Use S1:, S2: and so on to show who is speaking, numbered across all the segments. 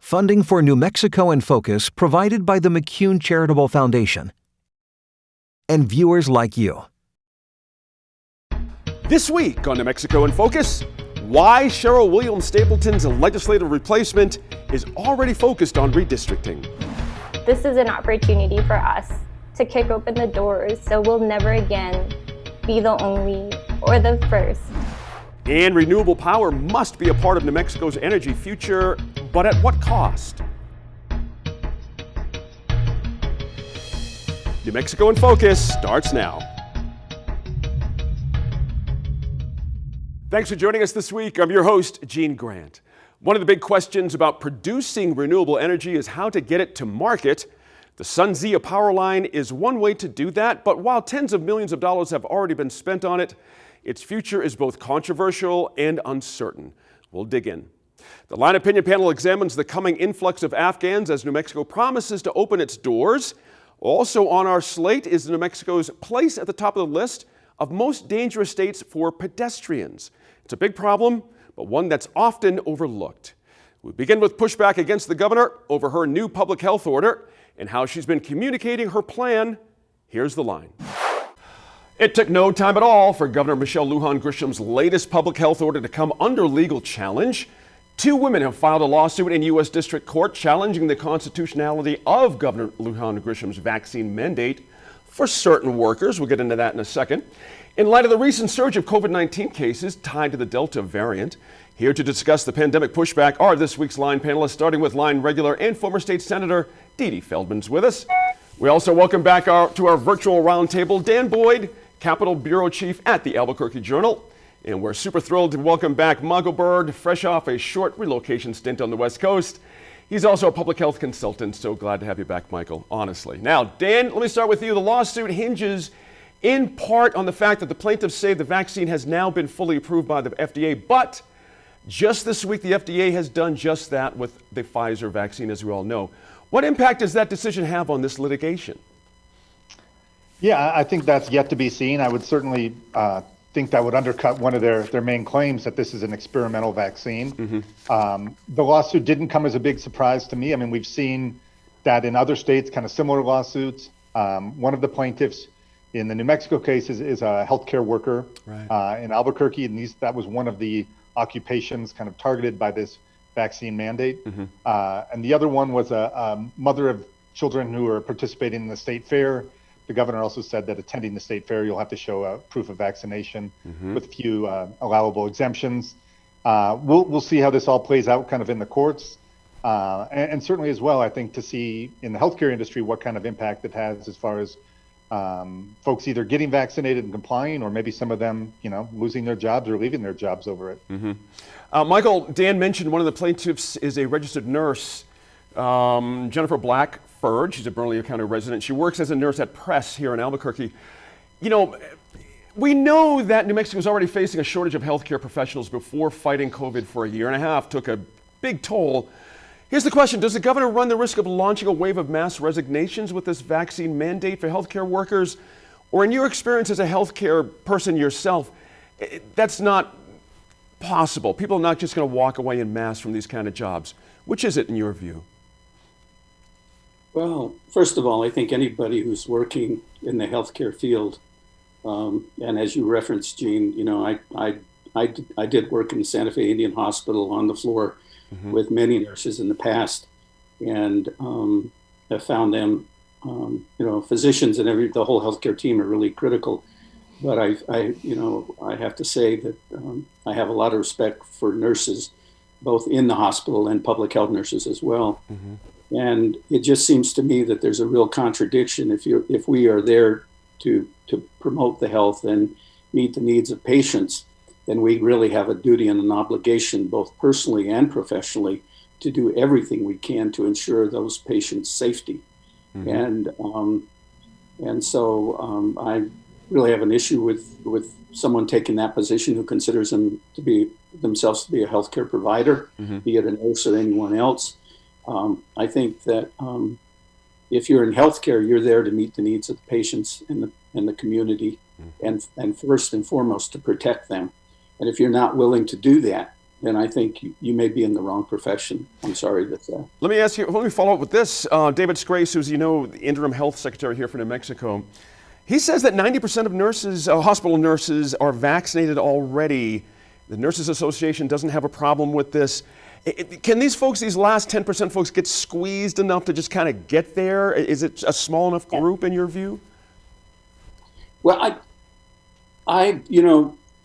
S1: Funding for New Mexico in Focus provided by the McCune Charitable Foundation. And viewers like you.
S2: This week on New Mexico in Focus, why Cheryl Williams Stapleton's legislative replacement is already focused on redistricting.
S3: This is an opportunity for us to kick open the doors so we'll never again be the only or the first.
S2: And renewable power must be a part of New Mexico's energy future, but at what cost? New Mexico in Focus starts now. Thanks for joining us this week. I'm your host, Gene Grant. One of the big questions about producing renewable energy is how to get it to market. The SunZia power line is one way to do that, but while tens of millions of dollars have already been spent on it, its future is both controversial and uncertain. We'll dig in. The Line Opinion Panel examines the coming influx of Afghans as New Mexico promises to open its doors. Also on our slate is New Mexico's place at the top of the list of most dangerous states for pedestrians. It's a big problem, but one that's often overlooked. We begin with pushback against the governor over her new public health order and how she's been communicating her plan. Here's the line. It took no time at all for Governor Michelle Lujan Grisham's latest public health order to come under legal challenge. Two women have filed a lawsuit in U.S. District Court challenging the constitutionality of Governor Lujan Grisham's vaccine mandate for certain workers. We'll get into that in a second. In light of the recent surge of COVID-19 cases tied to the Delta variant, here to discuss the pandemic pushback are this week's Line panelists, starting with Line regular and former state senator Dee Dee Feldman's with us. We also welcome back to our virtual roundtable Dan Boyd, Capitol Bureau Chief at the Albuquerque Journal. And we're super thrilled to welcome back Michael Bird, fresh off a short relocation stint on the West Coast. He's also a public health consultant, so glad to have you back, Michael, honestly. Now, Dan, let me start with you. The lawsuit hinges in part on the fact that the plaintiffs say the vaccine has now been fully approved by the FDA, but just this week the FDA has done just that with the Pfizer vaccine, as we all know. What impact does that decision have on this litigation?
S4: Yeah, I think that's yet to be seen. I would certainly think that would undercut one of their main claims that this is an experimental vaccine. The lawsuit didn't come as a big surprise to me. I mean, we've seen that in other states, kind of similar lawsuits. One of the plaintiffs in the New Mexico case is a healthcare worker in Albuquerque, and that was one of the occupations kind of targeted by this vaccine mandate. And the other one was a mother of children who are participating in the state fair. The governor also said that attending the state fair, you'll have to show a proof of vaccination with a few allowable exemptions. We'll see how this all plays out kind of in the courts. And certainly as well, I think to see in the healthcare industry what kind of impact it has as far as folks either getting vaccinated and complying, or maybe some of them, losing their jobs or leaving their jobs over it.
S2: Michael, Dan mentioned one of the plaintiffs is a registered nurse, Jennifer Blackford. She's a Bernalillo County resident. She works as a nurse at Press here in Albuquerque. We know that New Mexico is already facing a shortage of healthcare professionals before fighting COVID for a year and a half took a big toll. Here's the question. Does the governor run the risk of launching a wave of mass resignations with this vaccine mandate for healthcare workers? Or in your experience as a healthcare person yourself, that's not possible. People are not just going to walk away en masse from these kind of jobs. Which is it in your view?
S5: Well, first of all, I think anybody who's working in the healthcare field, and as you referenced, Gene, I did work in the Santa Fe Indian Hospital on the floor with many nurses in the past, and have found them, physicians and the whole healthcare team are really critical. But I have to say that I have a lot of respect for nurses, both in the hospital and public health nurses as well. And it just seems to me that there's a real contradiction. If we are there to promote the health and meet the needs of patients, then we really have a duty and an obligation, both personally and professionally, to do everything we can to ensure those patients' safety. And so I really have an issue with someone taking that position who considers themselves to be a healthcare provider, be it a nurse or anyone else. I think that if you're in healthcare, you're there to meet the needs of the patients in the community, and first and foremost to protect them. And if you're not willing to do that, then I think you may be in the wrong profession. I'm sorry to say.
S2: Let me follow up with this. David Scrace, who's, the interim health secretary here for New Mexico, he says that 90% of nurses, hospital nurses, are vaccinated already. The Nurses Association doesn't have a problem with this. Can these folks, these last 10% folks, get squeezed enough to just kind of get there? Is it a small enough group in your view?
S5: Well, I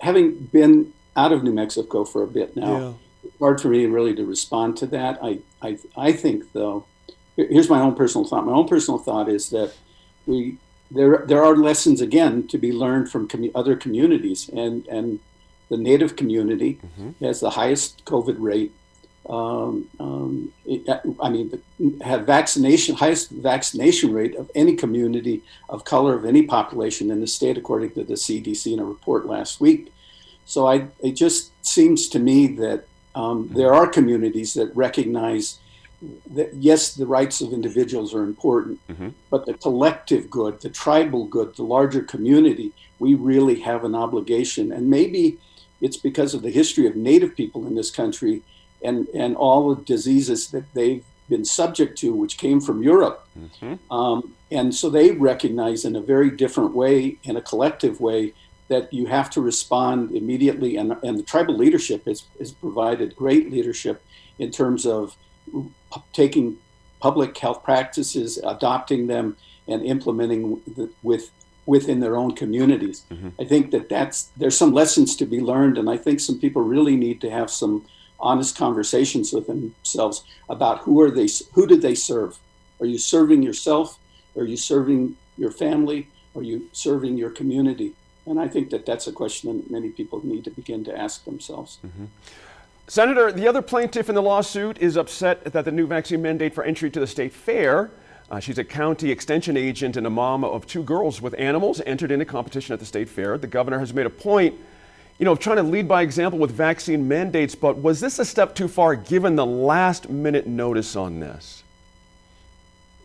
S5: having been out of New Mexico for a bit now, it's hard for me really to respond to that. I think, though, here's my own personal thought. My own personal thought is that there are lessons, again, to be learned from other communities, and the Native community has the highest COVID rate. Highest vaccination rate of any community of color of any population in the state, according to the CDC in a report last week. So it just seems to me that there are communities that recognize that, yes, the rights of individuals are important, but the collective good, the tribal good, the larger community, we really have an obligation. And maybe it's because of the history of Native people in this country and all the diseases that they've been subject to, which came from Europe. And so they recognize in a very different way, in a collective way, that you have to respond immediately. And the tribal leadership has provided great leadership in terms of taking public health practices, adopting them, and implementing within their own communities. I think there's some lessons to be learned, and I think some people really need to have some honest conversations with themselves about who do they serve? Are you serving yourself? Are you serving your family? Are you serving your community? And I think that's a question that many people need to begin to ask themselves.
S2: Senator, the other plaintiff in the lawsuit is upset that the new vaccine mandate for entry to the state fair. She's a county extension agent and a mom of 2 girls with animals, entered in a competition at the state fair. The governor has made a point, of trying to lead by example with vaccine mandates, but was this a step too far given the last minute notice on this?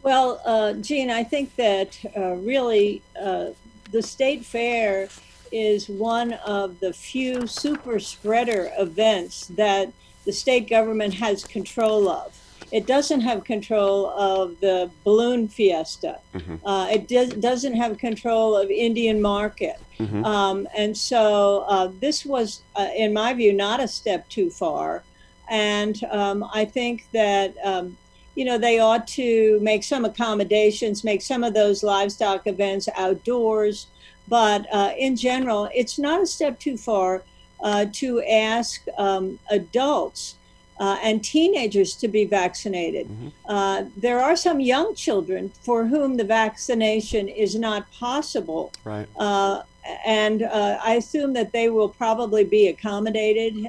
S6: Well, Gene, I think that really the state fair is one of the few super spreader events that the state government has control of. It doesn't have control of the balloon fiesta. It doesn't have control of Indian Market. And so this was, in my view, not a step too far. And I think that, they ought to make some accommodations, make some of those livestock events outdoors. But in general, it's not a step too far to ask adults and teenagers to be vaccinated. There are some young children for whom the vaccination is not possible.
S2: Right.
S6: And I assume that they will probably be accommodated,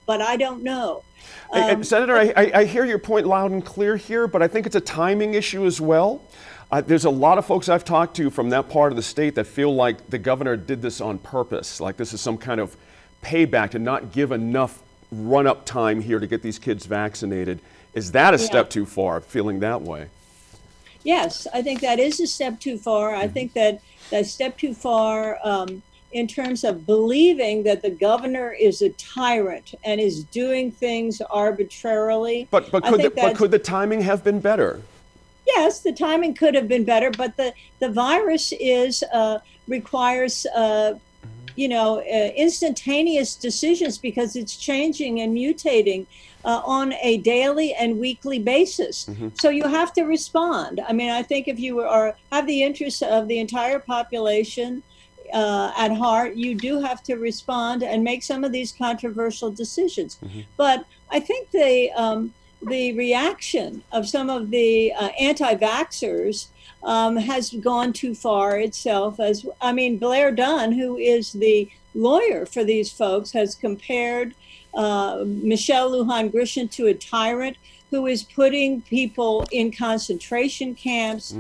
S6: but I don't know.
S2: Senator, I hear your point loud and clear here, but I think it's a timing issue as well. There's a lot of folks I've talked to from that part of the state that feel like the governor did this on purpose, like this is some kind of payback to not give enough run-up time here to get these kids vaccinated. Is that a step too far, feeling that way?
S6: Yes, I think that is a step too far. I think that that's a step too far in terms of believing that the governor is a tyrant and is doing things arbitrarily.
S2: But could the timing have been better?
S6: Yes, the timing could have been better, but the virus requires instantaneous decisions because it's changing and mutating on a daily and weekly basis. So you have to respond. I mean, I think if you have the interests of the entire population at heart, you do have to respond and make some of these controversial decisions. But I think the reaction of some of the anti-vaxxers has gone too far itself. Blair Dunn, who is the lawyer for these folks, has compared Michelle Lujan Grisham to a tyrant who is putting people in concentration camps,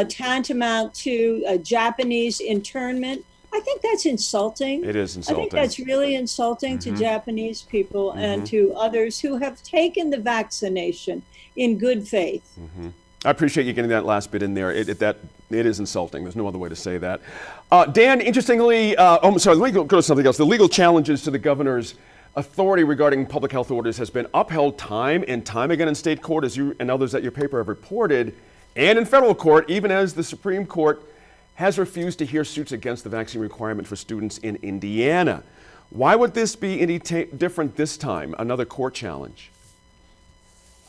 S6: tantamount to Japanese internment. I think that's insulting.
S2: It is insulting.
S6: I think that's really insulting to Japanese people and to others who have taken the vaccination in good faith.
S2: I appreciate you getting that last bit in there. It is insulting. There's no other way to say that. Dan, interestingly, let me go to something else. The legal challenges to the governor's authority regarding public health orders has been upheld time and time again in state court, as you and others at your paper have reported, and in federal court, even as the Supreme Court has refused to hear suits against the vaccine requirement for students in Indiana. Why would this be any different this time? Another court challenge?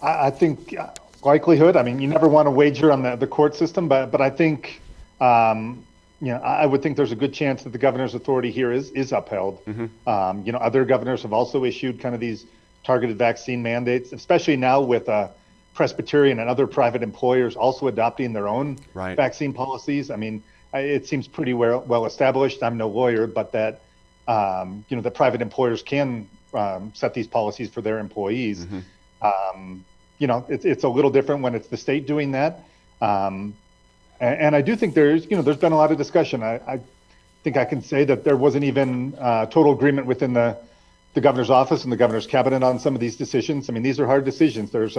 S4: I think likelihood. I mean, you never want to wager on the court system, but I think I would think there's a good chance that the governor's authority here is upheld. Other governors have also issued kind of these targeted vaccine mandates, especially now with Presbyterian and other private employers also adopting their own vaccine policies. I mean, it seems pretty well established. I'm no lawyer, but that the private employers can set these policies for their employees. It's a little different when it's the state doing that. And I do think there's been a lot of discussion. I think I can say that there wasn't even total agreement within the governor's office and the governor's cabinet on some of these decisions. I mean, these are hard decisions. There's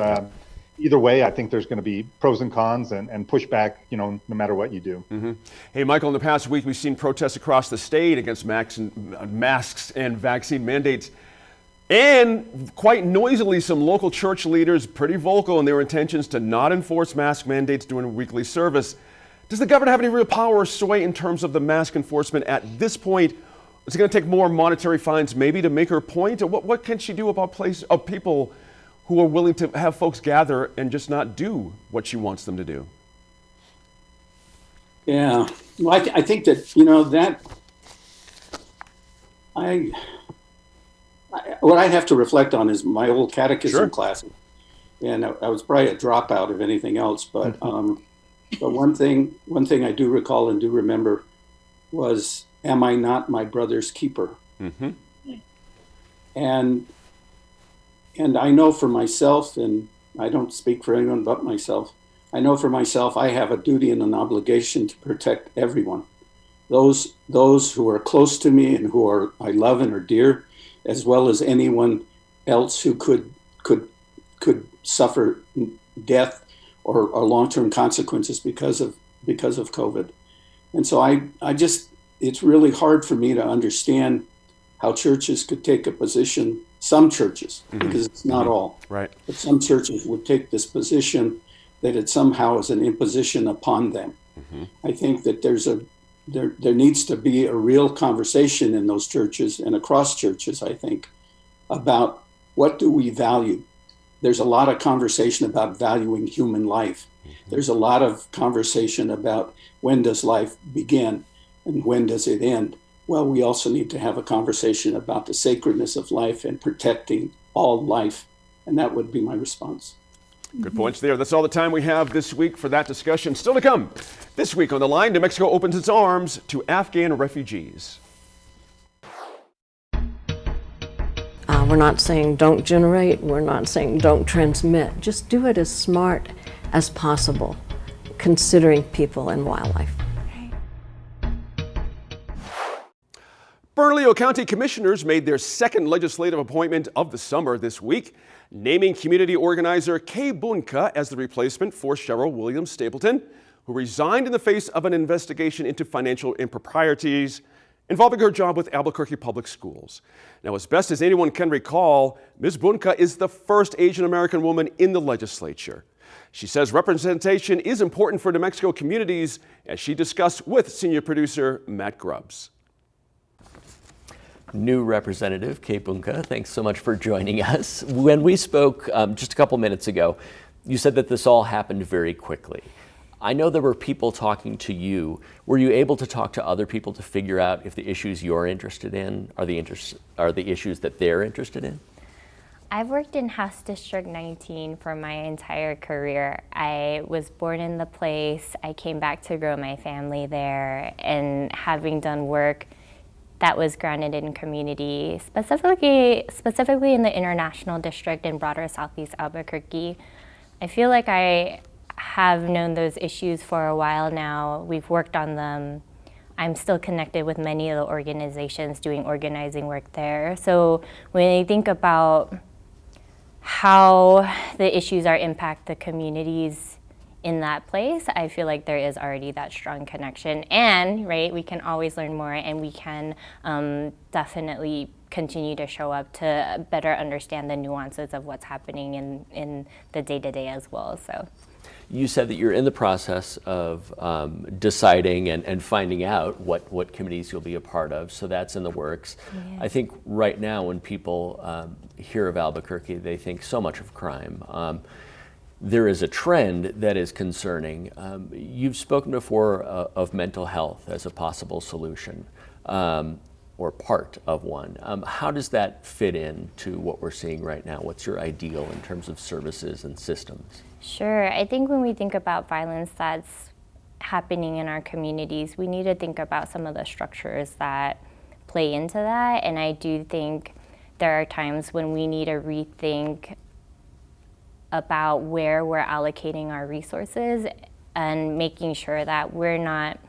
S4: either way, I think there's going to be pros and cons and pushback, no matter what you do.
S2: Hey, Michael, in the past week, we've seen protests across the state against masks and vaccine mandates. And quite noisily, some local church leaders pretty vocal in their intentions to not enforce mask mandates during weekly service. Does the governor have any real power or sway in terms of the mask enforcement at this point? Is it going to take more monetary fines maybe to make her point? Or what can she do about people who are willing to have folks gather and just not do what she wants them to do?
S5: Yeah, well, I think that, what I have to reflect on is my old catechism class. And I was probably a dropout if anything else, but but one thing I do recall and do remember was, am I not my brother's keeper? And I know for myself, and I don't speak for anyone but myself, I know for myself I have a duty and an obligation to protect everyone. Those who are close to me and who I love and are dear, as well as anyone else who could suffer death or long-term consequences because of COVID. And so it's really hard for me to understand how churches could take a position, some churches, because it's not all, but some churches would take this position that it somehow is an imposition upon them. I think that there needs to be a real conversation in those churches and across churches, I think, about what do we value. There's a lot of conversation about valuing human life. There's a lot of conversation about when does life begin and when does it end. Well, we also need to have a conversation about the sacredness of life and protecting all life. And that would be my response.
S2: Good points there. That's all the time we have this week for that discussion. Still to come. This week on The Line, New Mexico opens its arms to Afghan refugees.
S7: We're not saying don't generate. We're not saying don't transmit. Just do it as smart as possible, considering people and wildlife.
S2: Bernalillo County Commissioners made their second legislative appointment of the summer this week, naming community organizer Kay Bunka as the replacement for Cheryl Williams Stapleton, who resigned in the face of an investigation into financial improprieties involving her job with Albuquerque Public Schools. Now, as best as anyone can recall, Ms. Bunka is the first Asian American woman in the legislature. She says representation is important for New Mexico communities, as she discussed with senior producer Matt Grubbs.
S8: New Representative Kay Bunka, thanks so much for joining us. When we spoke just a couple minutes ago, you said that this all happened very quickly. I know there were people talking to you. Were you able to talk to other people to figure out if the issues you're interested in are the issues that they're interested in?
S9: I've worked in House District 19 for my entire career. I was born in the place. I came back to grow my family there, and having done work that was grounded in community, specifically in the International District and broader Southeast Albuquerque, I feel like I have known those issues for a while now. We've worked on them. I'm still connected with many of the organizations doing organizing work there. So when I think about how the issues impact the communities in that place, I feel like there is already that strong connection. And, right, we can always learn more, and we can definitely continue to show up to better understand the nuances of what's happening in the day-to-day as well. So.
S8: You said that you're in the process of deciding and finding out what committees you'll be a part of, so that's in the works.
S9: Yeah.
S8: I think right now when people hear of Albuquerque, they think so much of crime. There is a trend that is concerning. You've spoken before of mental health as a possible solution, or part of one. How does that fit into what we're seeing right now? What's your ideal in terms of services and systems?
S9: Sure. I think when we think about violence that's happening in our communities, we need to think about some of the structures that play into that. And I do think there are times when we need to rethink about where we're allocating our resources and making sure that we're not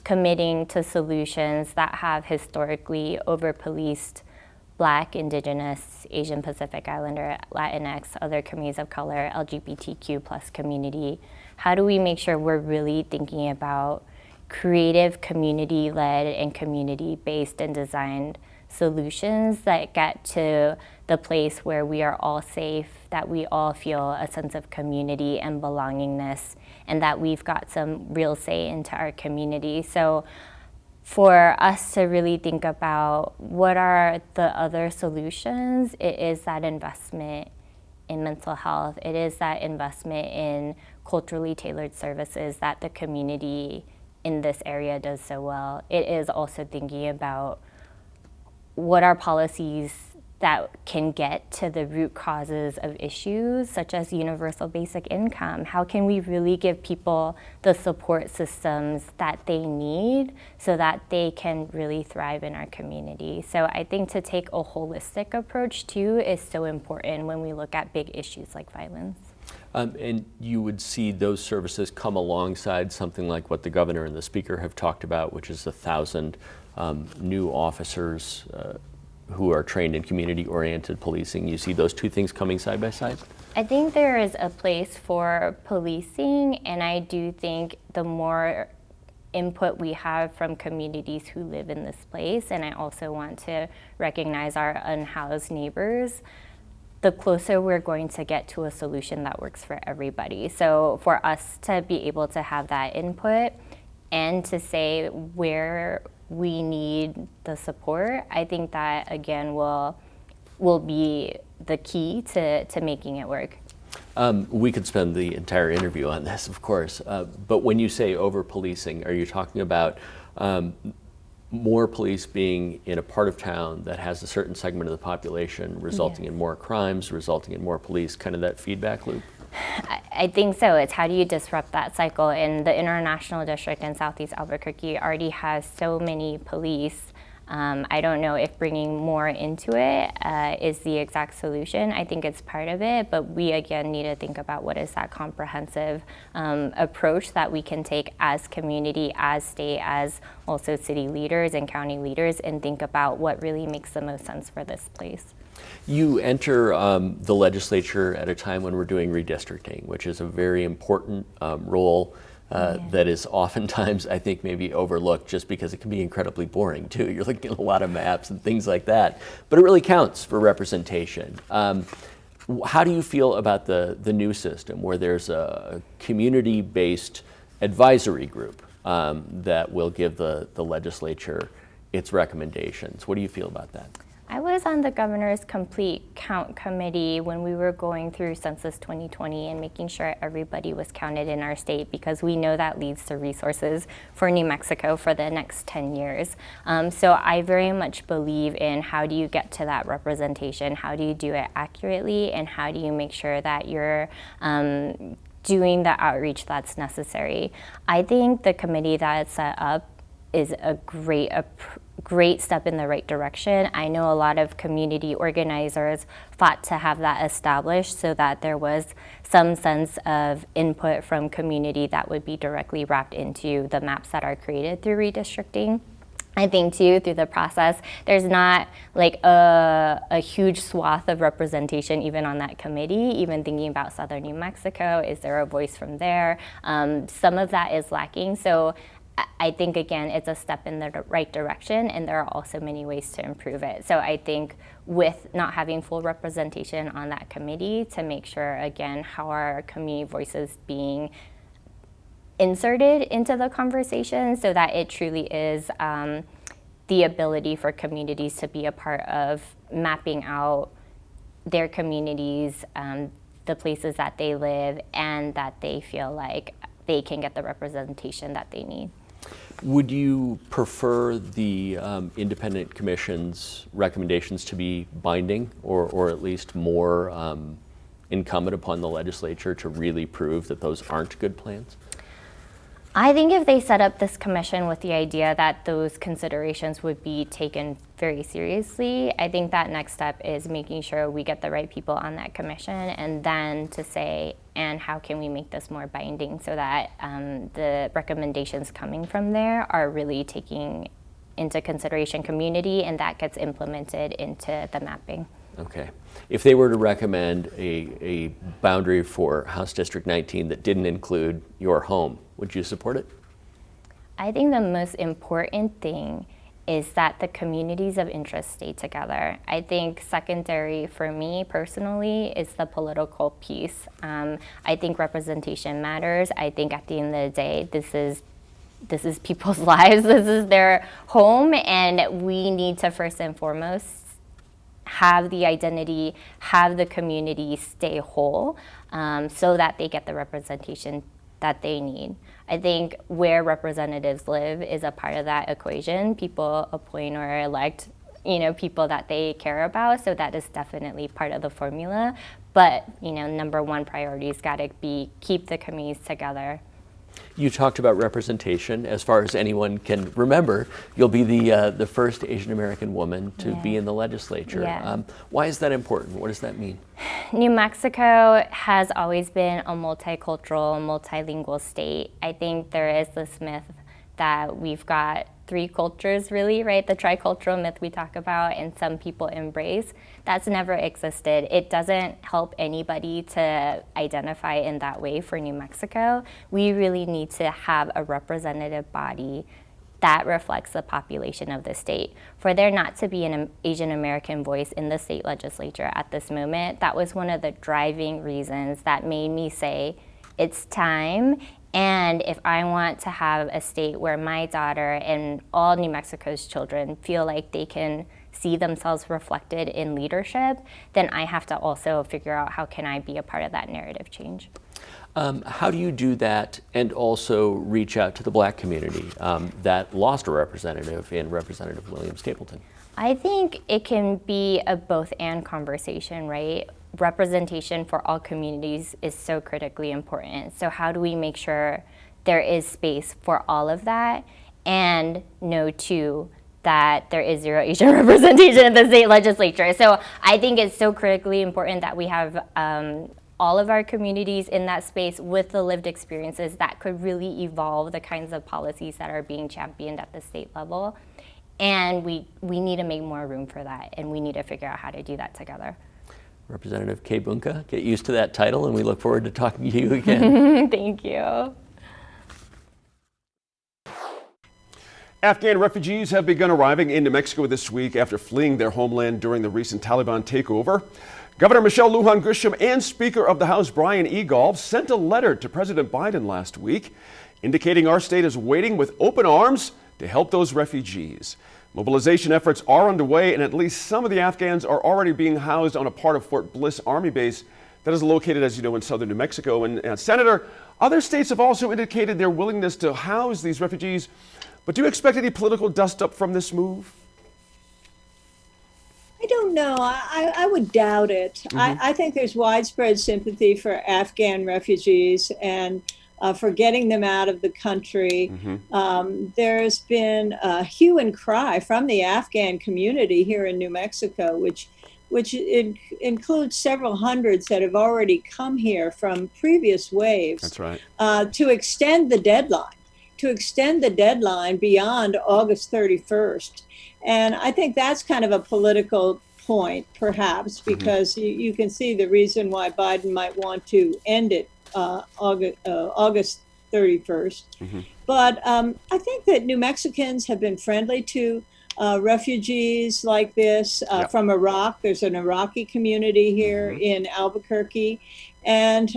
S9: committing to solutions that have historically over-policed Black, Indigenous, Asian Pacific Islander, Latinx, other communities of color, LGBTQ plus community. How do we make sure we're really thinking about creative, community-led and community-based and designed solutions that get to the place where we are all safe, that we all feel a sense of community and belongingness, and that we've got some real say into our community. So for us to really think about what are the other solutions, it is that investment in mental health. It is that investment in culturally tailored services that the community in this area does so well. It is also thinking about what are policies that can get to the root causes of issues, such as universal basic income. How can we really give people the support systems that they need so that they can really thrive in our community? So I think to take a holistic approach too is so important when we look at big issues like violence.
S8: And you would see those services come alongside something like what the governor and the speaker have talked about, which is 1,000 new officers who are trained in community-oriented policing. You see those two things coming side by side?
S9: I think there is a place for policing, and I do think the more input we have from communities who live in this place, and I also want to recognize our unhoused neighbors, the closer we're going to get to a solution that works for everybody. So for us to be able to have that input and to say where we need the support, I think that again will be the key to making it work.
S8: We could spend the entire interview on this, of course, but when you say over-policing, are you talking about more police being in a part of town that has a certain segment of the population, resulting in more crimes, resulting in more police, kind of that feedback loop?
S9: I think so. It's how do you disrupt that cycle? And the International District in Southeast Albuquerque already has so many police. I don't know if bringing more into it is the exact solution. I think it's part of it, but we again need to think about what is that comprehensive approach that we can take as community, as state, as also city leaders and county leaders, and think about what really makes the most sense for this place.
S8: You enter the legislature at a time when we're doing redistricting, which is a very important role that is oftentimes, I think, maybe overlooked just because it can be incredibly boring too. You're looking at a lot of maps and things like that, but it really counts for representation. How do you feel about the new system where there's a community-based advisory group that will give the legislature its recommendations? What do you feel about that?
S9: I was on the governor's complete count committee when we were going through Census 2020 and making sure everybody was counted in our state, because we know that leads to resources for New Mexico for the next 10 years. So I very much believe in how do you get to that representation, how do you do it accurately, and how do you make sure that you're doing the outreach that's necessary. I think the committee that is set up is a great step in the right direction. I know a lot of community organizers fought to have that established so that there was some sense of input from community that would be directly wrapped into the maps that are created through redistricting. I think too, through the process, there's not like a huge swath of representation even on that committee. Even thinking about Southern New Mexico, is there a voice from there? Some of that is lacking. So I think, again, it's a step in the right direction, and there are also many ways to improve it. So I think with not having full representation on that committee, to make sure, again, how are our community voices being inserted into the conversation so that it truly is the ability for communities to be a part of mapping out their communities, the places that they live, and that they feel like they can get the representation that they need.
S8: Would you prefer the independent commission's recommendations to be binding, or at least more incumbent upon the legislature to really prove that those aren't good plans?
S9: I think if they set up this commission with the idea that those considerations would be taken very seriously, I think that next step is making sure we get the right people on that commission, and then to say, and how can we make this more binding so that the recommendations coming from there are really taking into consideration community, and that gets implemented into the mapping.
S8: Okay. If they were to recommend a boundary for House District 19 that didn't include your home, would you support it?
S9: I think the most important thing is that the communities of interest stay together. I think secondary for me personally is the political piece. I think representation matters. I think at the end of the day, this is people's lives, this is their home, and we need to first and foremost have the identity, have the community stay whole, so that they get the representation that they need. I think where representatives live is a part of that equation. People appoint or elect, people that they care about, so that is definitely part of the formula. But, number one priority's got to be keep the communities together.
S8: You talked about representation. As far as anyone can remember, you'll be the first Asian American woman to be in the legislature.
S9: Yeah.
S8: Why is that important? What does that mean?
S9: New Mexico has always been a multicultural, multilingual state. I think there is this myth that we've got three cultures, really, right? The tricultural myth we talk about and some people embrace. That's never existed. It doesn't help anybody to identify in that way for New Mexico. We really need to have a representative body that reflects the population of the state. For there not to be an Asian American voice in the state legislature at this moment, that was one of the driving reasons that made me say, it's time. And if I want to have a state where my daughter and all New Mexico's children feel like they can see themselves reflected in leadership, then I have to also figure out how can I be a part of that narrative change.
S8: How do you do that and also reach out to the Black community that lost a representative in Representative William Stapleton?
S9: I think it can be a both and conversation, right? Representation for all communities is so critically important. So how do we make sure there is space for all of that, and know too that there is zero Asian representation in the state legislature? So I think it's so critically important that we have all of our communities in that space with the lived experiences that could really evolve the kinds of policies that are being championed at the state level. And we need to make more room for that, and we need to figure out how to do that together.
S8: Representative Kaybunka, get used to that title, and we look forward to talking to you again.
S9: Thank you.
S2: Afghan refugees have begun arriving in New Mexico this week after fleeing their homeland during the recent Taliban takeover. Governor Michelle Lujan Grisham and Speaker of the House Brian Egolf sent a letter to President Biden last week indicating our state is waiting with open arms to help those refugees. Mobilization efforts are underway, and at least some of the Afghans are already being housed on a part of Fort Bliss Army Base that is located, as you know, in southern New Mexico. And Senator, other states have also indicated their willingness to house these refugees. But do you expect any political dust-up from this move?
S6: I don't know. I would doubt it. I think there's widespread sympathy for Afghan refugees and for getting them out of the country. There's been a hue and cry from the Afghan community here in New Mexico, which includes several hundreds that have already come here from previous waves.
S2: That's right.
S6: To extend the deadline to extend the deadline beyond August 31st. And I think that's kind of a political point, perhaps, because you can see the reason why Biden might want to end it August 31st. But I think that New Mexicans have been friendly to refugees like this from Iraq. There's an Iraqi community here in Albuquerque. And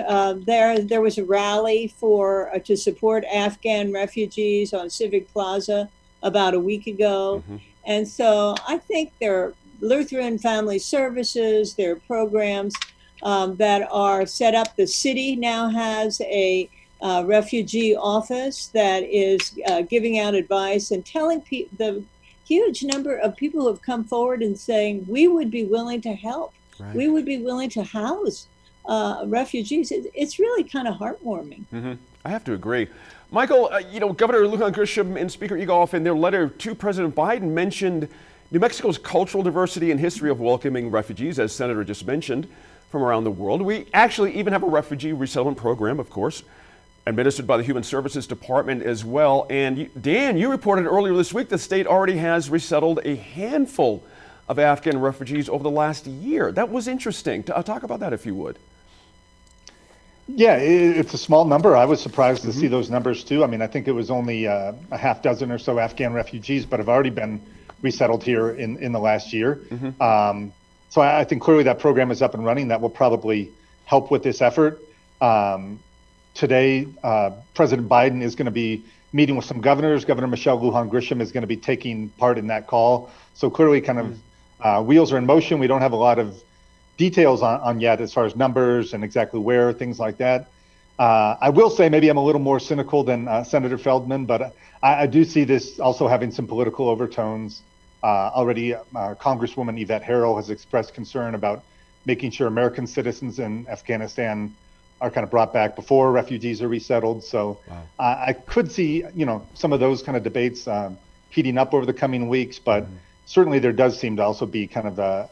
S6: there was a rally to support Afghan refugees on Civic Plaza about a week ago. And so I think there are Lutheran Family Services, there are programs that are set up. The city now has a refugee office that is giving out advice and telling the huge number of people who have come forward and saying, we would be willing to help. Right. We would be willing to house refugees. It's really kind of heartwarming.
S2: I have to agree. Michael, Governor Lujan Grisham and Speaker Egolf in their letter to President Biden mentioned New Mexico's cultural diversity and history of welcoming refugees, as Senator just mentioned, from around the world. We actually even have a refugee resettlement program, of course, administered by the Human Services Department as well. And Dan, you reported earlier this week the state already has resettled a handful of Afghan refugees over the last year. That was interesting. Talk about that if you would.
S4: Yeah, it's a small number. I was surprised to see those numbers too. I mean, I think it was only a half dozen or so Afghan refugees, but have already been resettled here in the last year. So I think clearly that program is up and running. That will probably help with this effort. Today, President Biden is going to be meeting with some governors. Governor Michelle Lujan Grisham is going to be taking part in that call. So clearly kind of wheels are in motion. We don't have a lot of details on yet as far as numbers and exactly where, things like that. I will say maybe I'm a little more cynical than Senator Feldman, but I do see this also having some political overtones. Already, Congresswoman Yvette Herrell has expressed concern about making sure American citizens in Afghanistan are kind of brought back before refugees are resettled. So I could see, some of those kind of debates heating up over the coming weeks, but certainly there does seem to also be kind of a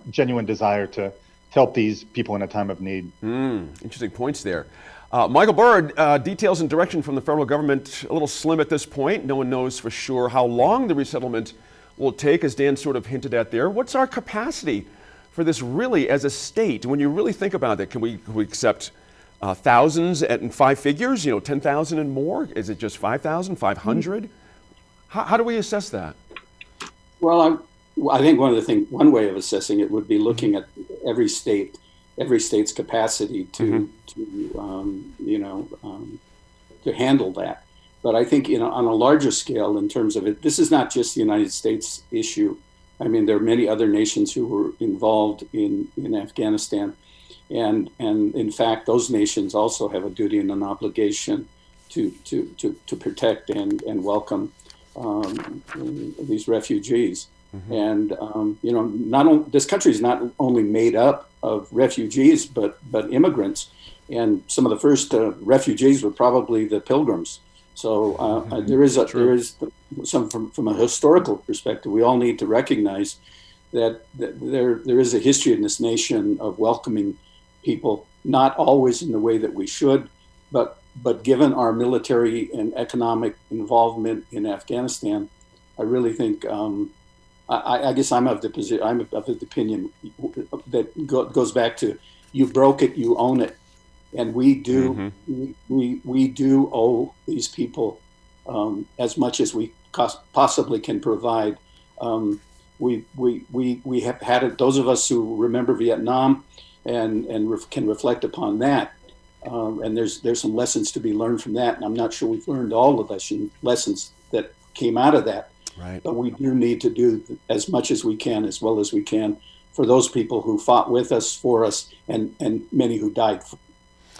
S4: genuine desire to help these people in a time of need.
S2: Interesting points there. Michael Burr, details and direction from the federal government a little slim at this point. No one knows for sure how long the resettlement will take, as Dan sort of hinted at there. What's our capacity for this really as a state? When you really think about it, can we accept thousands in five figures, 10,000 and more? Is it just 5,000, 500? How do we assess that?
S5: Well, I think one way of assessing it would be looking at every state's capacity to handle that. But I think on a larger scale, in terms of it, this is not just the United States issue. I mean, there are many other nations who were involved in Afghanistan, and in fact, those nations also have a duty and an obligation to protect and welcome these refugees. And this country is not only made up of refugees, but immigrants. And some of the first refugees were probably the Pilgrims. So there is some from a historical perspective. We all need to recognize that there is a history in this nation of welcoming people, not always in the way that we should, but given our military and economic involvement in Afghanistan, I really think. I guess I'm of the opinion that goes back to you broke it, you own it, and we do we do owe these people as much as we possibly can provide. We have had it. Those of us who remember Vietnam and can reflect upon that, and there's some lessons to be learned from that. And I'm not sure we've learned all the lessons that came out of that. Right. But we do need to do as much as we can, as well as we can, for those people who fought with us, for us, and many who died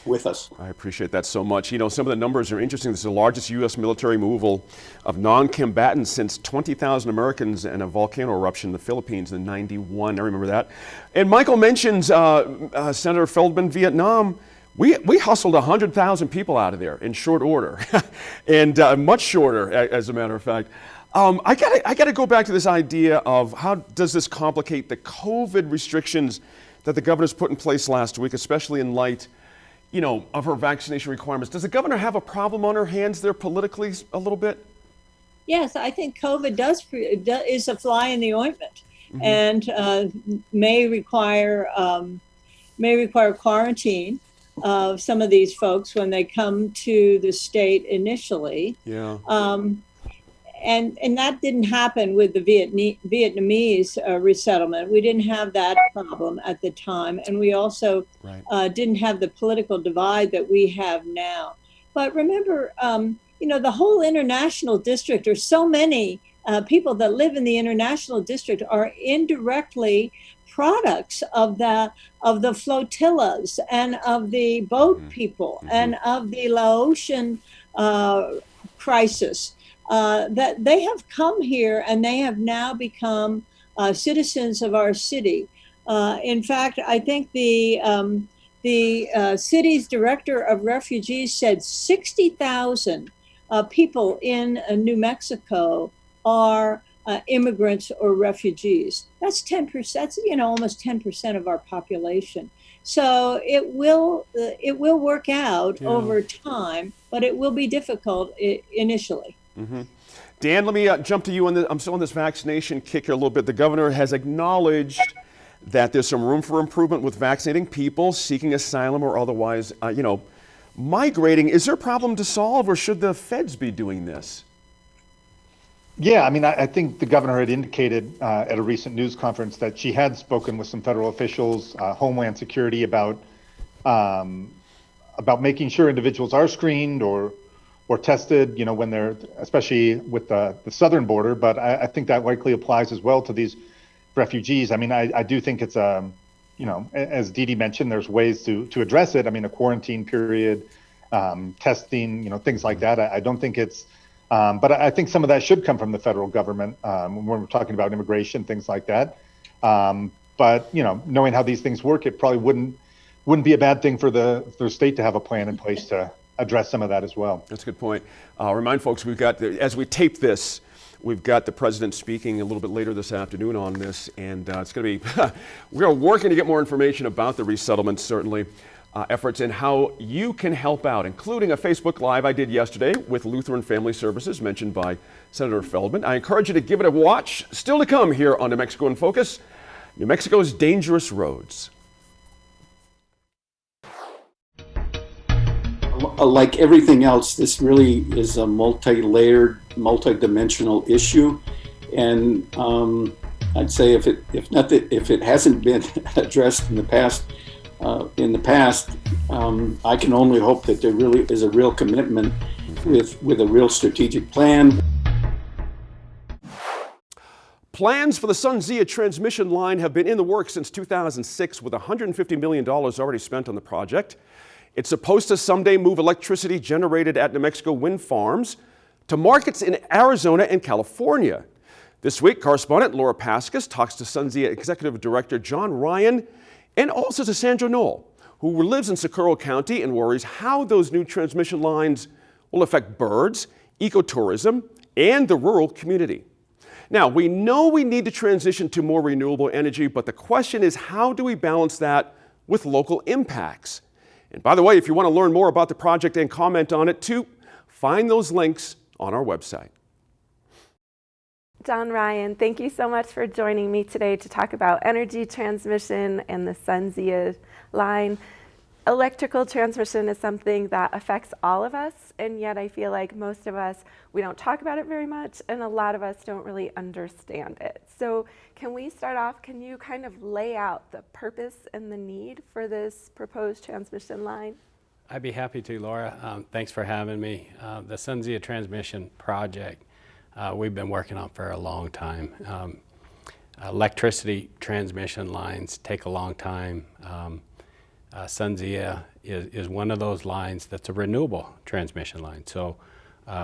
S5: with us. I
S2: appreciate that so much. Some of the numbers are interesting. This is the largest U.S. military removal of non-combatants since 20,000 Americans and a volcano eruption in the Philippines in '91. I remember that. And Michael mentions Senator Feldman, Vietnam. We hustled 100,000 people out of there in short order, and much shorter, as a matter of fact. I gotta go back to this idea of how does this complicate the COVID restrictions that the governor's put in place last week, especially in light, of her vaccination requirements. Does the governor have a problem on her hands there politically a little bit?
S6: Yes, I think COVID is a fly in the ointment, and may require quarantine of some of these folks when they come to the state initially.
S2: Yeah.
S6: And that didn't happen with the Vietnamese resettlement. We didn't have that problem at the time, and we also didn't have the political divide that we have now. But remember, the whole international district, or so many people that live in the international district, are indirectly products of the flotillas and of the boat people and of the Laotian crisis. That they have come here and they have now become citizens of our city. In fact, I think the city's director of refugees said 60,000 people in New Mexico are immigrants or refugees. That's 10%. That's almost 10% of our population. So it will work out over time, but it will be difficult initially.
S2: Dan, let me jump to you on I'm still on this vaccination kick here a little bit. The governor has acknowledged that there's some room for improvement with vaccinating people seeking asylum or otherwise, migrating. Is there a problem to solve, or should the feds be doing this?
S4: Yeah, I mean, I think the governor had indicated at a recent news conference that she had spoken with some federal officials, Homeland Security, about making sure individuals are screened or tested, when they're, especially with the southern border. But I think that likely applies as well to these refugees. I mean, I do think it's as Dee Dee mentioned, there's ways to address it. I mean, a quarantine period, testing, things like that. I don't think it's, but I think some of that should come from the federal government when we're talking about immigration, things like that. But knowing how these things work, it probably wouldn't be a bad thing for the state to have a plan in place to address some of that as well.
S2: That's a good point. I'll remind folks, as we tape this, we've got the president speaking a little bit later this afternoon on this, and it's going to be, we're working to get more information about the resettlement, certainly, efforts and how you can help out, including a Facebook Live I did yesterday with Lutheran Family Services, mentioned by Senator Feldman. I encourage you to give it a watch. Still to come here on New Mexico in Focus, New Mexico's dangerous roads.
S5: Like everything else, this really is a multi-layered, multi-dimensional issue, and I'd say if it hasn't been addressed in the past, I can only hope that there really is a real commitment with a real strategic plan.
S2: Plans for the SunZia transmission line have been in the works since 2006, with $150 million already spent on the project. It's supposed to someday move electricity generated at New Mexico wind farms to markets in Arizona and California. This week, correspondent Laura Paskus talks to SunZia Executive Director John Ryan and also to Sandra Knoll, who lives in Socorro County and worries how those new transmission lines will affect birds, ecotourism, and the rural community. Now, we know we need to transition to more renewable energy, but the question is, how do we balance that with local impacts? And by the way, if you want to learn more about the project and comment on it too, find those links on our website.
S10: John Ryan, thank you so much for joining me today to talk about energy transmission and the SunZia line. Electrical transmission is something that affects all of us, and yet I feel like most of us, we don't talk about it very much, and a lot of us don't really understand it. So can we start off, can you kind of lay out the purpose and the need for this proposed transmission line?
S11: I'd be happy to, Laura. Thanks for having me. The SunZia transmission project we've been working on for a long time. Electricity transmission lines take a long time. SunZia is one of those lines that's a renewable transmission line. So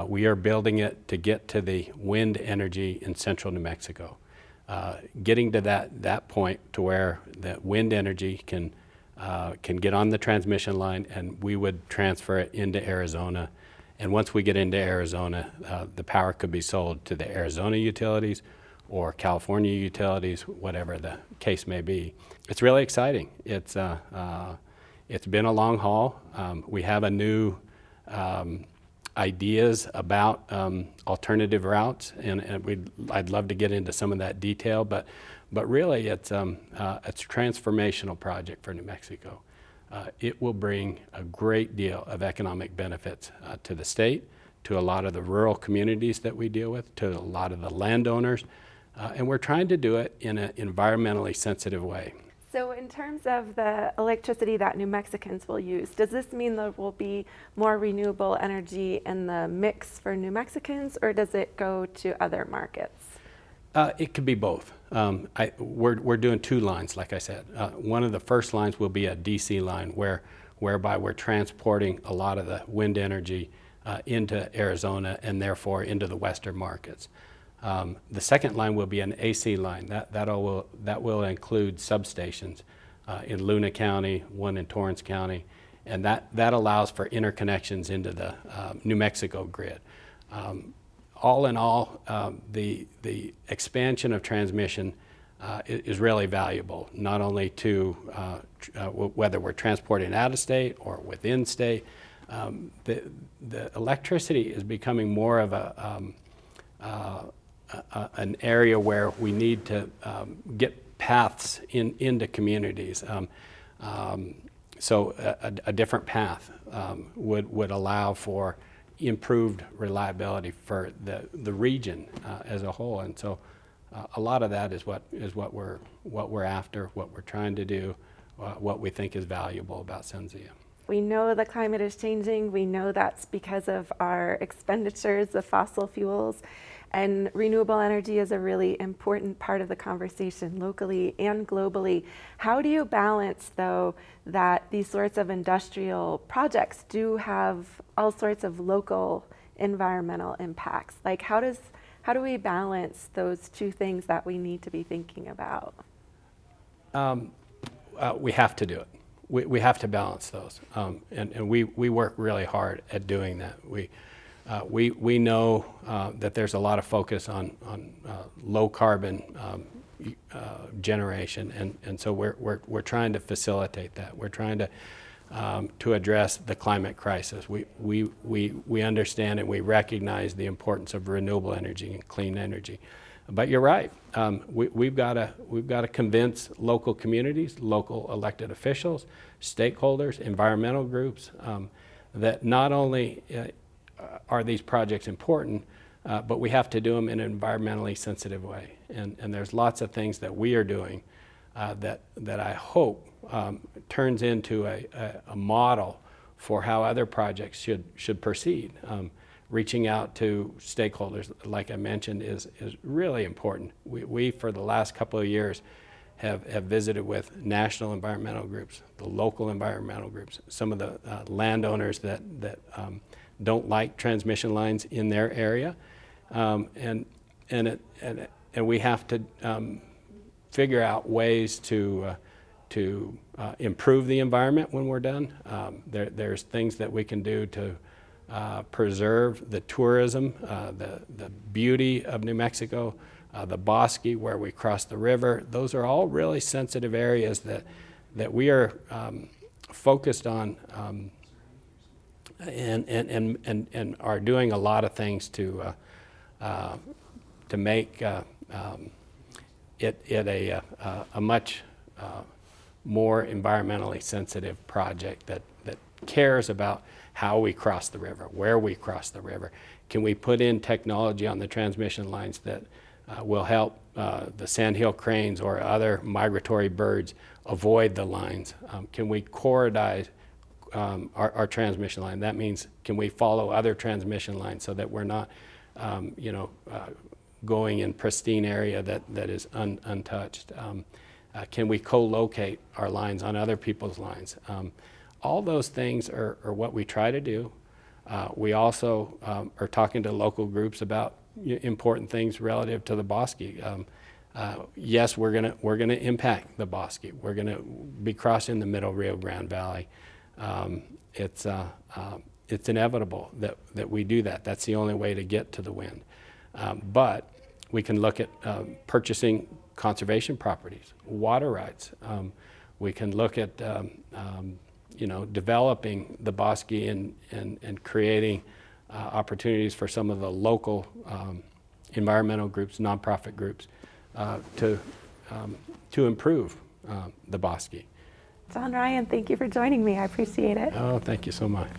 S11: we are building it to get to the wind energy in central New Mexico. Getting to that point to where the wind energy can get on the transmission line, and we would transfer it into Arizona. And once we get into Arizona, the power could be sold to the Arizona utilities or California utilities, whatever the case may be. It's really exciting. It's It's been a long haul. We have a new ideas about alternative routes, and I'd love to get into some of that detail, but really it's a transformational project for New Mexico. It will bring a great deal of economic benefits to the state, to a lot of the rural communities that we deal with, to a lot of the landowners, and we're trying to do it in an environmentally sensitive way.
S10: So in terms of the electricity that New Mexicans will use, does this mean there will be more renewable energy in the mix for New Mexicans, or does it go to other markets?
S11: It could be both. We're doing 2 lines, like I said. One of the first lines will be a DC line whereby we're transporting a lot of the wind energy into Arizona and therefore into the western markets. The second line will be an AC line. That will include substations in Luna County, one in Torrance County, and that allows for interconnections into the New Mexico grid. All in all, the expansion of transmission is really valuable, not only to whether we're transporting out of state or within state. The electricity is becoming more of an area where we need to get paths into communities. So a different path would allow for improved reliability for the region as a whole, and so a lot of that is what we're after, what we're trying to do, what we think is valuable about SunZia.
S10: We know the climate is changing. We know that's because of our expenditures of fossil fuels, and renewable energy is a really important part of the conversation locally and globally. How do you balance, though, that these sorts of industrial projects do have all sorts of local environmental impacts? Like, how do we balance those 2 things that we need to be thinking about?
S11: We have to do it. We have to balance those, and we work really hard at doing that. We know that there's a lot of focus on low carbon generation, and so we're trying to facilitate that. We're trying to address the climate crisis. We understand and we recognize the importance of renewable energy and clean energy. But you're right. We've got to convince local communities, local elected officials, stakeholders, environmental groups that not only are these projects important, but we have to do them in an environmentally sensitive way. And there's lots of things that we are doing that I hope turns into a model for how other projects should proceed. Reaching out to stakeholders, like I mentioned, is really important. We for the last couple of years, have visited with national environmental groups, the local environmental groups, some of the landowners that don't like transmission lines in their area, and we have to figure out ways to improve the environment when we're done. There's things that we can do to preserve the tourism, the beauty of New Mexico, the Bosque where we cross the river. Those are all really sensitive areas that we are focused on and are doing a lot of things to make it a much more environmentally sensitive project that cares about how we cross the river, where we cross the river. Can we put in technology on the transmission lines that will help the sandhill cranes or other migratory birds avoid the lines? Can we corridorize our transmission line? That means, can we follow other transmission lines so that we're not, going in pristine area that is untouched? Can we co-locate our lines on other people's lines? All those things are what we try to do. We also are talking to local groups about important things relative to the Bosque. Yes, we're gonna impact the Bosque. We're gonna be crossing the Middle Rio Grande Valley. It's inevitable that we do that. That's the only way to get to the wind. But we can look at purchasing conservation properties, water rights. We can look at developing the bosque and creating opportunities for some of the local environmental groups, nonprofit groups, to improve the bosque.
S10: John Ryan, thank you for joining me. I appreciate it.
S11: Oh, thank you so much.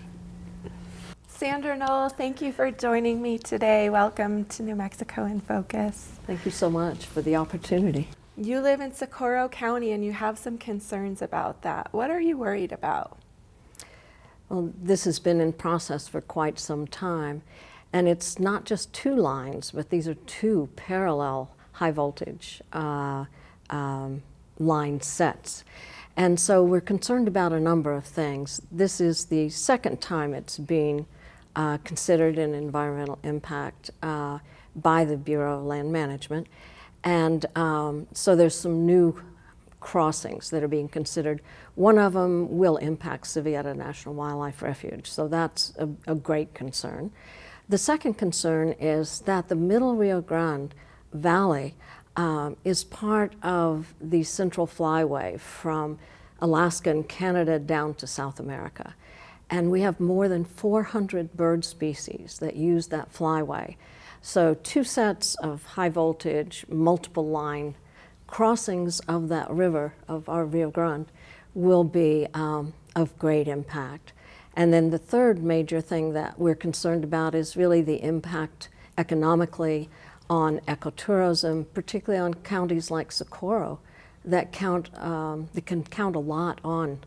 S10: Sandra Knoll, thank you for joining me today. Welcome to New Mexico in Focus.
S7: Thank you so much for the opportunity.
S10: You live in Socorro County and you have some concerns about that. What are you worried about?
S7: Well, this has been in process for quite some time, and it's not just two lines, but these are two parallel high voltage line sets. And so we're concerned about a number of things. This is the second time it's being considered an environmental impact by the Bureau of Land Management. And so there's some new crossings that are being considered. One of them will impact Civieta National Wildlife Refuge, so that's a great concern. The second concern is that the Middle Rio Grande Valley is part of the Central Flyway from Alaska and Canada down to South America. And we have more than 400 bird species that use that flyway. So two sets of high voltage, multiple line crossings of that river, of our Rio Grande, will be of great impact. And then the third major thing that we're concerned about is really the impact economically on ecotourism, particularly on counties like Socorro that can count a lot on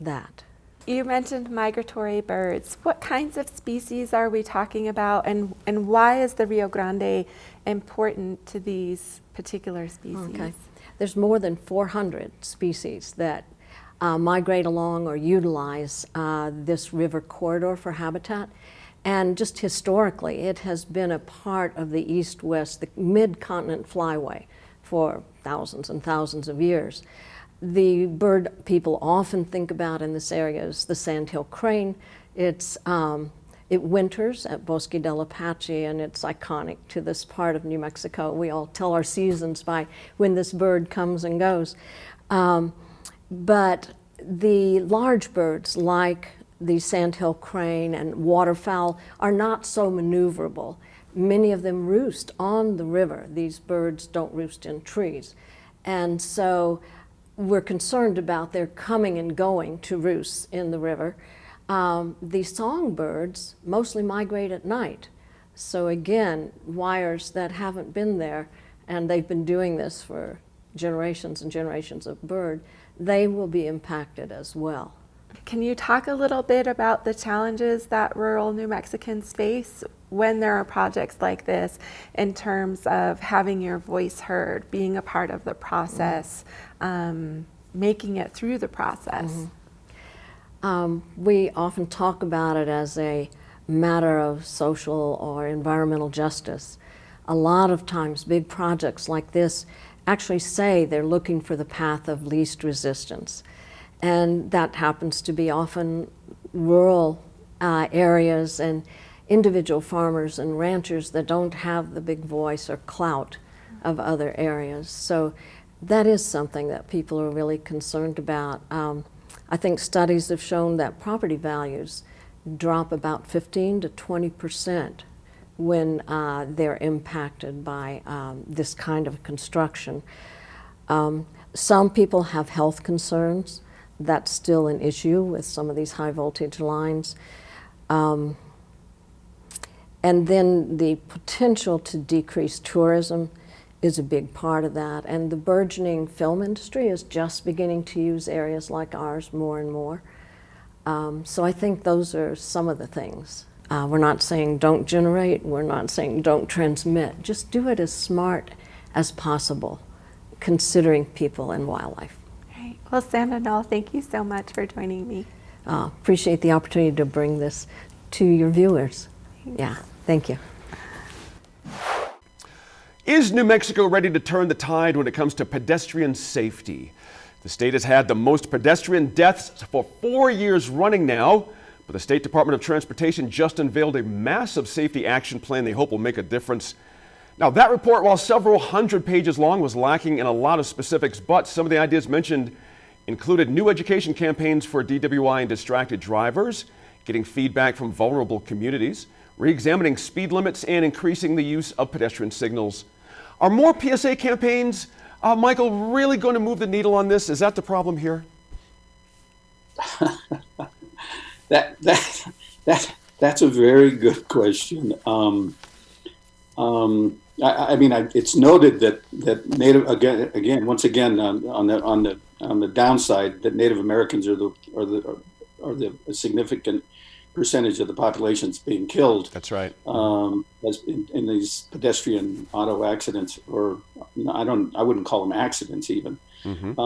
S7: that.
S10: You mentioned migratory birds. What kinds of species are we talking about, and why is the Rio Grande important to these particular species?
S7: Okay. There's more than 400 species that migrate along or utilize this river corridor for habitat. And just historically, it has been a part of the east-west, the mid-continent flyway for thousands and thousands of years. The bird people often think about in this area is the sandhill crane. It winters at Bosque del Apache, and it's iconic to this part of New Mexico. We all tell our seasons by when this bird comes and goes. But the large birds like the sandhill crane and waterfowl are not so maneuverable. Many of them roost on the river. These birds don't roost in trees. And so we're concerned about their coming and going to roost in the river. The songbirds mostly migrate at night. So again, wires that haven't been there, and they've been doing this for generations and generations of bird, they will be impacted as well.
S10: Can you talk a little bit about the challenges that rural New Mexicans face when there are projects like this in terms of having your voice heard, being a part of the process, making it through the process?
S7: We often talk about it as a matter of social or environmental justice. A lot of times big projects like this actually say they're looking for the path of least resistance. And that happens to be often rural areas and individual farmers and ranchers that don't have the big voice or clout of other areas. So that is something that people are really concerned about. I think studies have shown that property values drop about 15 to 20% when they're impacted by this kind of construction. Some people have health concerns. That's still an issue with some of these high voltage lines. And then the potential to decrease tourism is a big part of that. And the burgeoning film industry is just beginning to use areas like ours more and more. So I think those are some of the things. We're not saying don't generate, we're not saying don't transmit. Just do it as smart as possible, considering people and wildlife.
S10: Right. Well, Sandra Knoll, thank you so much for joining me.
S7: Appreciate the opportunity to bring this to your viewers.
S10: Thanks.
S7: Yeah, thank you.
S2: Is New Mexico ready to turn the tide when it comes to pedestrian safety? The state has had the most pedestrian deaths for 4 years running now, but the State Department of Transportation just unveiled a massive safety action plan they hope will make a difference. Now, that report, while several hundred pages long, was lacking in a lot of specifics, but some of the ideas mentioned included new education campaigns for DWI and distracted drivers, getting feedback from vulnerable communities, re-examining speed limits, and increasing the use of pedestrian signals. Are more PSA campaigns, Michael, really going to move the needle on this? Is that the problem here?
S5: That's a very good question. It's noted that Native once again on the downside, that Native Americans are the significant percentage of the population that's being killed.
S2: That's right.
S5: As in these pedestrian auto accidents, or I wouldn't call them accidents even.
S2: Mm-hmm.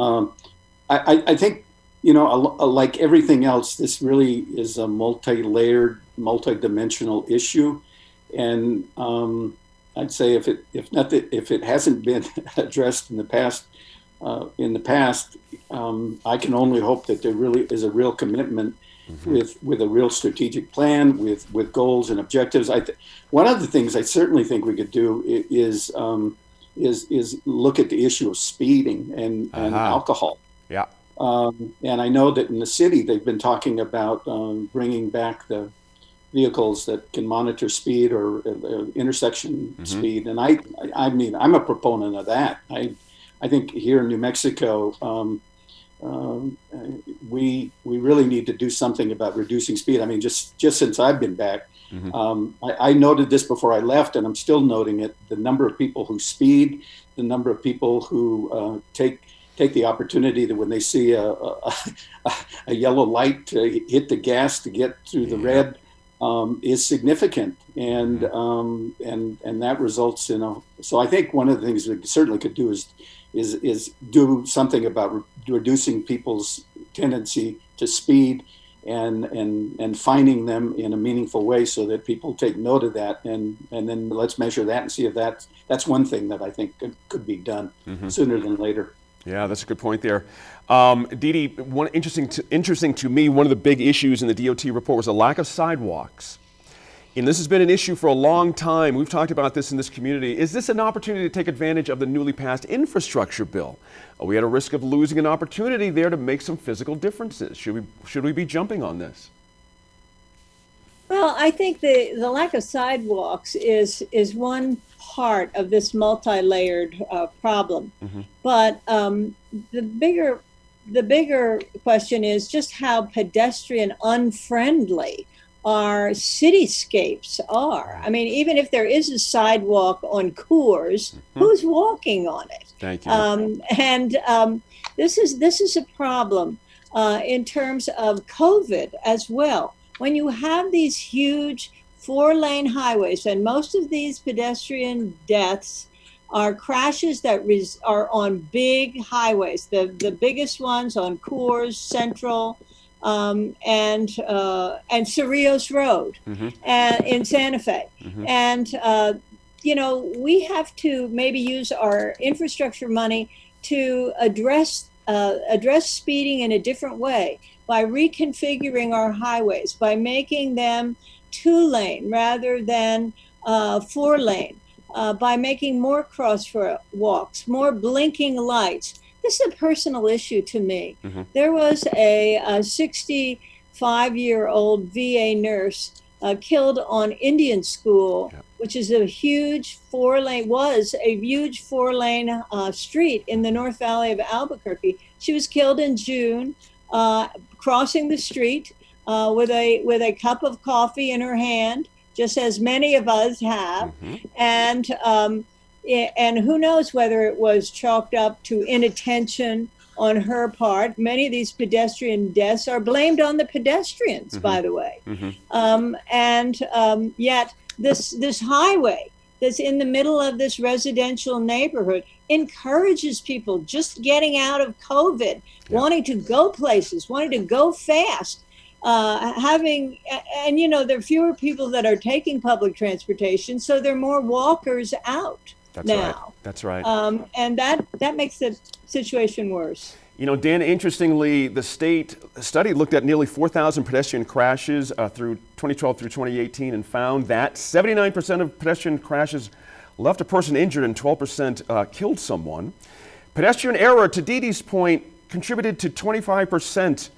S5: I think, like everything else, this really is a multi-layered, multi-dimensional issue, and I'd say if it hasn't been addressed in the past, I can only hope that there really is a real commitment. Mm-hmm. with a real strategic plan, with goals and objectives. One of the things I certainly think we could do is look at the issue of speeding and alcohol.
S2: Yeah.
S5: And I know that in the city they've been talking about bringing back the vehicles that can monitor speed or intersection mm-hmm. speed. And I mean, I'm a proponent of that. I think here in New Mexico, we really need to do something about reducing speed. I mean, just since I've been back, mm-hmm. I noted this before I left, and I'm still noting it. The number of people who speed, the number of people who take the opportunity that when they see a yellow light to hit the gas to get through the red is significant, and that results in So I think one of the things we certainly could do is do something about reducing people's tendency to speed and finding them in a meaningful way so that people take note of that, and then let's measure that and see if that's one thing that I think could be done mm-hmm. sooner than later.
S2: Yeah, that's a good point there. Dee Dee, interesting to me, one of the big issues in the DOT report was a lack of sidewalks. And this has been an issue for a long time. We've talked about this in this community. Is this an opportunity to take advantage of the newly passed infrastructure bill? Are we at a risk of losing an opportunity there to make some physical differences? Should we be jumping on this?
S6: Well, I think the lack of sidewalks is one part of this multi-layered problem. Mm-hmm. But the bigger question is just how pedestrian unfriendly our cityscapes are. I mean, even if there is a sidewalk on Coors, mm-hmm. who's walking on it?
S2: Thank you.
S6: This is a problem in terms of COVID as well. When you have these huge 4-lane highways, and most of these pedestrian deaths are crashes that are on big highways, the biggest ones on Coors, Central, and Cerrillos Road mm-hmm. In Santa Fe. Mm-hmm. And, we have to maybe use our infrastructure money to address speeding in a different way by reconfiguring our highways, by making them 2-lane rather than 4-lane, by making more crosswalks, more blinking lights. This is a personal issue to me. Mm-hmm. There was a 65-year-old VA nurse killed on Indian School, which is a huge 4-lane street in the North Valley of Albuquerque. She was killed in June, crossing the street with a cup of coffee in her hand, just as many of us have, mm-hmm. And who knows whether it was chalked up to inattention on her part. Many of these pedestrian deaths are blamed on the pedestrians, mm-hmm. by the way. Mm-hmm. Yet this highway that's in the middle of this residential neighborhood encourages people just getting out of COVID, wanting to go places, wanting to go fast. There are fewer people that are taking public transportation, so there are more walkers out.
S2: That's right.
S6: And that makes the situation worse.
S2: Dan, interestingly, the state study looked at nearly 4,000 pedestrian crashes through 2012 through 2018 and found that 79% of pedestrian crashes left a person injured and 12% killed someone. Pedestrian error, to Dee Dee's point, contributed to 25%,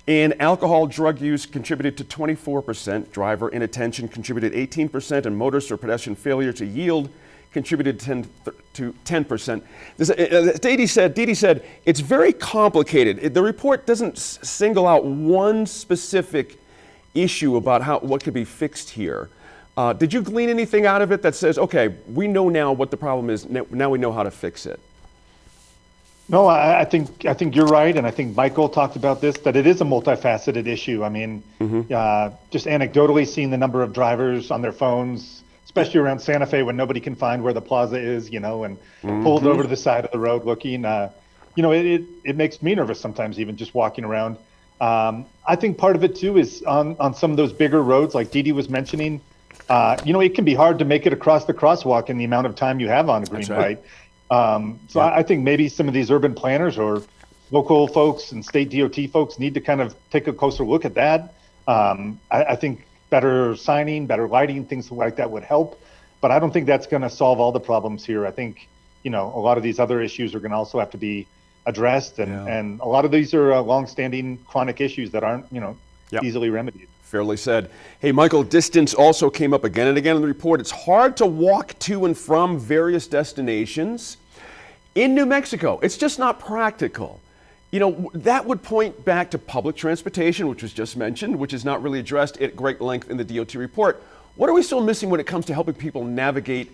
S2: and alcohol drug use contributed to 24%. Driver inattention contributed 18%, and motorist or pedestrian failure to yield contributed to 10%. Dee said, it's very complicated. The report doesn't single out one specific issue about what could be fixed here. Did you glean anything out of it that says, okay, we know now what the problem is, now we know how to fix it?
S4: No, I think you're right, and I think Michael talked about this, that it is a multifaceted issue. I mean, just anecdotally seeing the number of drivers on their phones, especially around Santa Fe when nobody can find where the plaza is, and pulled over to the side of the road looking, it makes me nervous sometimes, even just walking around. I think part of it too is on some of those bigger roads, like Dee was mentioning, it can be hard to make it across the crosswalk in the amount of time you have on a green light. I think maybe some of these urban planners or local folks and state DOT folks need to kind of take a closer look at that. I think better signing, better lighting, things like that would help, but I don't think that's going to solve all the problems here. I think, a lot of these other issues are going to also have to be addressed, and a lot of these are long-standing chronic issues that aren't, easily remedied.
S2: Fairly said. Hey, Michael, distance also came up again and again in the report. It's hard to walk to and from various destinations in New Mexico. It's just not practical. That would point back to public transportation, which was just mentioned, which is not really addressed at great length in the DOT report. What are we still missing when it comes to helping people navigate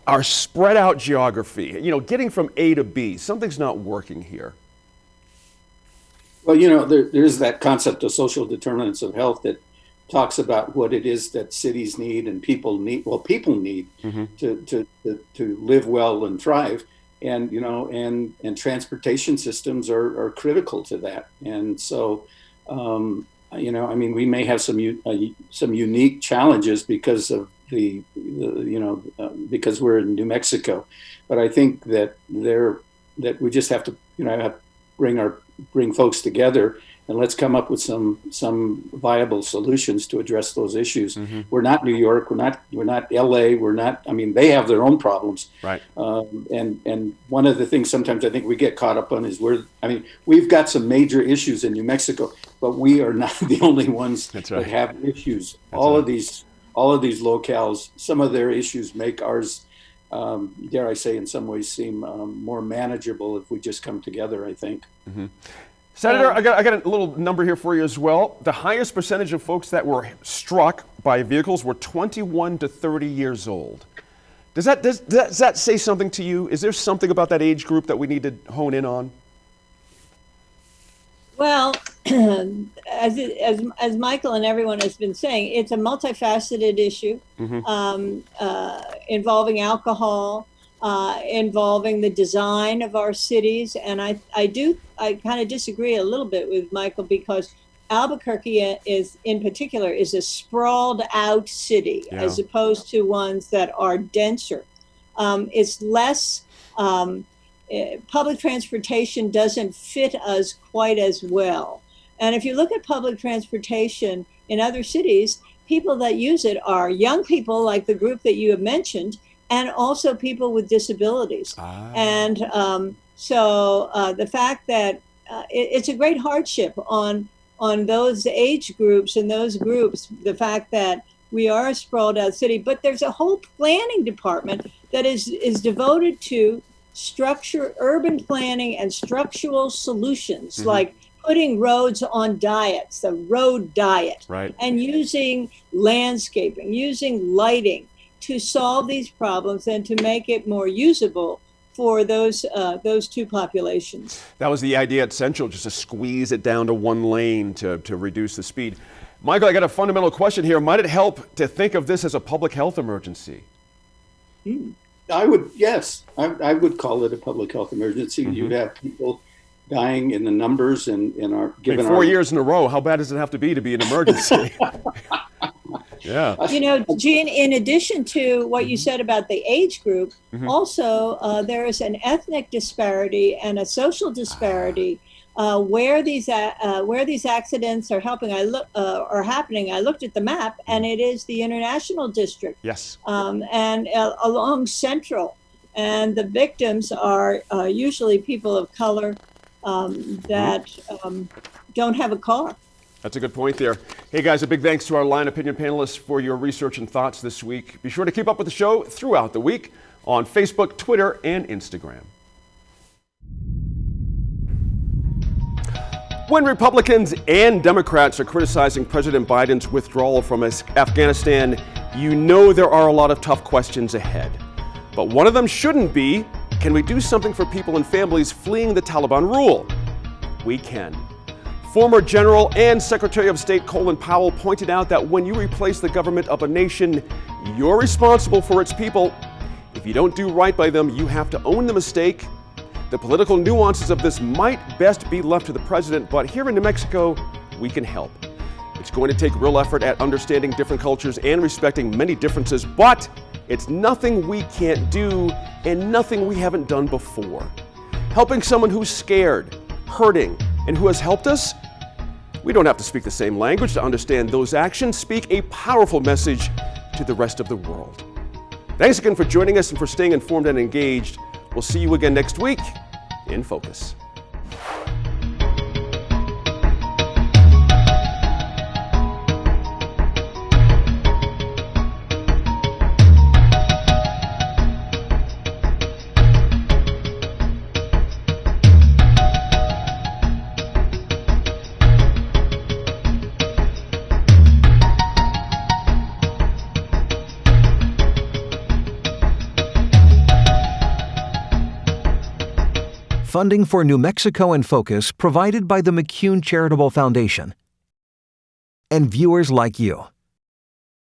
S2: our spread out geography? Getting from A to B. Something's not working here.
S5: Well, there's that concept of social determinants of health that talks about what it is that cities need and people need. Well, people need to live well and thrive, and and transportation systems are critical to that. And so, we may have some unique challenges because of because we're in New Mexico, but I think that we just have to bring folks together and let's come up with some viable solutions to address those issues. We're not New York, we're not LA, they have their own problems.
S2: Right.
S5: And one of the things sometimes I think we get caught up on is we've got some major issues in New Mexico, but we are not the only ones that have issues. All of these locales, some of their issues make ours, dare I say, in some ways seem more manageable if we just come together, I think.
S2: Senator, I got a little number here for you as well. The highest percentage of folks that were struck by vehicles were 21 to 30 years old. Does that say something to you? Is there something about that age group that we need to hone in on?
S6: Well, as Michael and everyone has been saying, it's a multifaceted issue involving alcohol, involving the design of our cities. And I kind of disagree a little bit with Michael, because Albuquerque is a sprawled out city as opposed to ones that are denser. It's less, public transportation doesn't fit us quite as well. And if you look at public transportation in other cities, people that use it are young people like the group that you have mentioned, and also people with disabilities. And so the fact that it's a great hardship on those age groups and those groups, the fact that we are a sprawled out city, but there's a whole planning department that is devoted to urban planning and structural solutions, like putting roads on diets, the road diet, and using landscaping, using lighting to solve these problems and to make it more usable for those two populations.
S2: That was the idea at Central, just to squeeze it down to one lane to reduce the speed. Michael, I got a fundamental question here. Might it help to think of this as a public health emergency?
S5: I would call it a public health emergency. You'd have people dying in the numbers and are given
S2: 4 years in a row. How bad does it have to be an emergency? Yeah.
S6: Gene, in addition to what you said about the age group, also there is an ethnic disparity and a social disparity where these accidents are happening. I looked at the map, and it is the International District.
S2: Yes.
S6: And along Central, and the victims are usually people of color, that don't have a car.
S2: That's a good point there. Hey guys, a big thanks to our Line Opinion panelists for your research and thoughts this week. Be sure to keep up with the show throughout the week on Facebook, Twitter, and Instagram. When Republicans and Democrats are criticizing President Biden's withdrawal from Afghanistan, you know there are a lot of tough questions ahead. But one of them shouldn't be, can we do something for people and families fleeing the Taliban rule? We can. Former General and Secretary of State Colin Powell pointed out that when you replace the government of a nation, you're responsible for its people. If you don't do right by them, you have to own the mistake. The political nuances of this might best be left to the president, but here in New Mexico, we can help. It's going to take real effort at understanding different cultures and respecting many differences, but it's nothing we can't do and nothing we haven't done before. Helping someone who's scared, hurting, and who has helped us? We don't have to speak the same language to understand those actions speak a powerful message to the rest of the world. Thanks again for joining us and for staying informed and engaged. We'll see you again next week in Focus.
S1: Funding for New Mexico in Focus provided by the McCune Charitable Foundation and viewers like you.